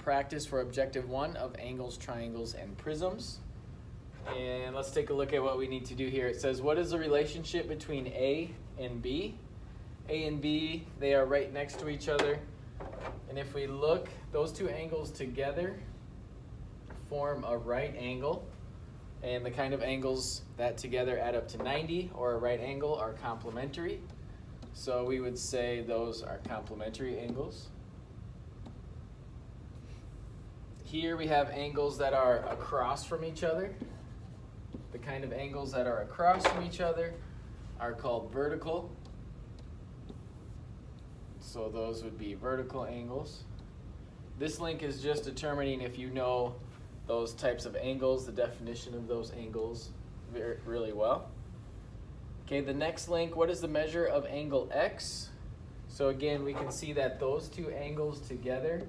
practice for Objective 1 of angles, triangles, and prisms. And let's take a look at what we need to do here. It says, what is the relationship between A and B? A and B, they are right next to each other. And if we look, those two angles together form a right angle. And the kind of angles that together add up to 90, or a right angle, are complementary. So we would say those are complementary angles. Here we have angles that are across from each other. The kind of angles that are across from each other are called vertical. So those would be vertical angles. This link is just determining if you know those types of angles, the definition of those angles really well. Okay, the next link, what is the measure of angle X? So again, we can see that those two angles together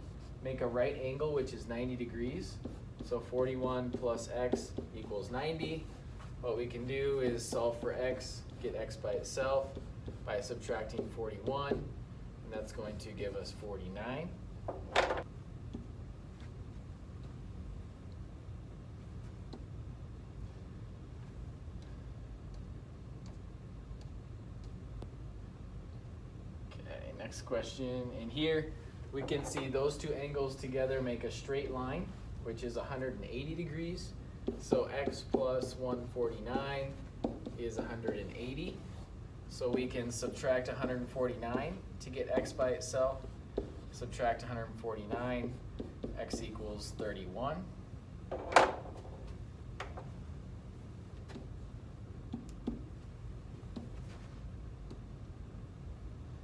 make a right angle, which is 90 degrees. So 41 plus X equals 90. What we can do is solve for X, get X by itself by subtracting 41, and that's going to give us 49. Next question, in here we can see those two angles together make a straight line, which is 180 degrees. So X plus 149 is 180. So we can subtract 149 to get X by itself. Subtract 149, X equals 31.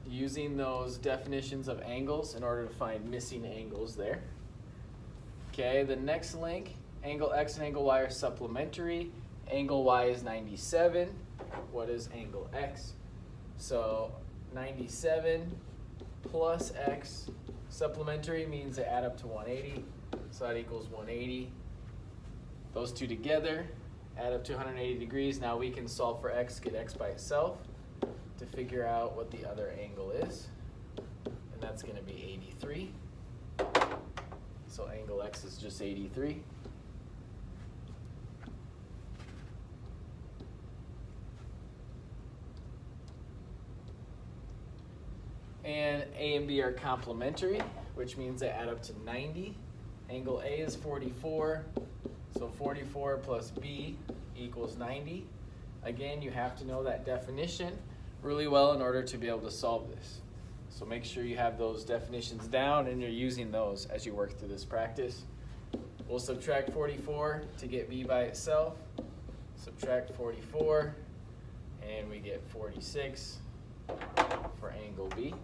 Using those definitions of angles in order to find missing angles there. Okay, the next link, angle X and angle Y are supplementary. Angle Y is 97. What is angle X? So 97 plus X, supplementary means they add up to 180. So that equals 180. Those two together add up to 180 degrees. Now we can solve for X, get X by itself to figure out what the other angle is, and that's going to be 83. So angle X is just 83. And A and B are complementary, which means they add up to 90. Angle A is 44, so 44 plus B equals 90. Again, you have to know that definition really well in order to be able to solve this. So make sure you have those definitions down and you're using those as you work through this practice. We'll subtract 44 to get B by itself. Subtract 44 and we get 46 for angle B.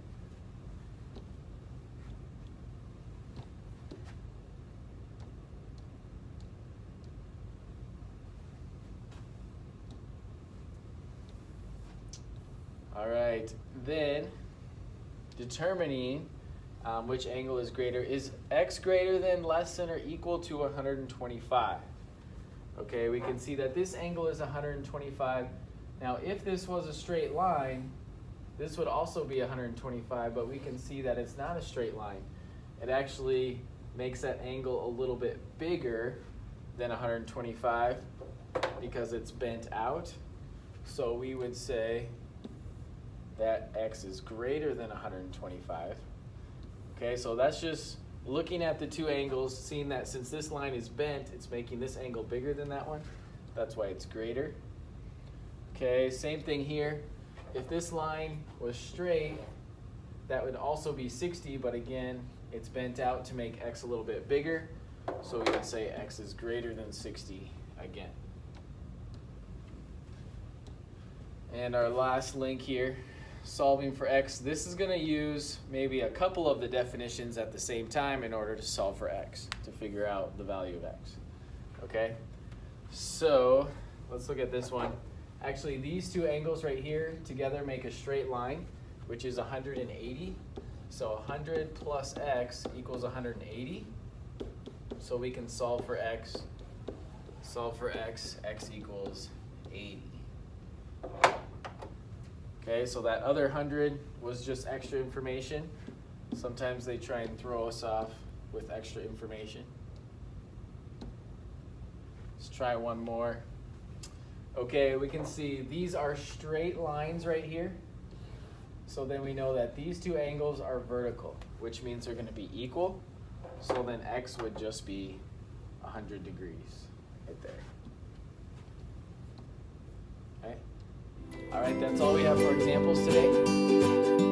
All right, then determining which angle is greater. Is X greater than, less than, or equal to 125? Okay, we can see that this angle is 125. Now, if this was a straight line, this would also be 125, but we can see that it's not a straight line. It actually makes that angle a little bit bigger than 125 because it's bent out. So we would say that X is greater than 125. Okay, so that's just looking at the two angles, seeing that since this line is bent, it's making this angle bigger than that one. That's why it's greater. Okay, same thing here. If this line was straight, that would also be 60, but again, it's bent out to make X a little bit bigger. So we would say X is greater than 60 again. And our last link here, solving for X. This is going to use maybe a couple of the definitions at the same time in order to solve for X, to figure out the value of X. Okay, so let's look at this one. Actually, these two angles right here together make a straight line, which is 180. So 100 plus X equals 180. So we can solve for X. Solve for X, X equals 80. Okay, so that other 100 was just extra information. Sometimes they try and throw us off with extra information. Let's try one more. Okay, we can see these are straight lines right here. So then we know that these two angles are vertical, which means they're going to be equal. So then x would just be 100 degrees right there. Okay. All right, that's all we have for examples today.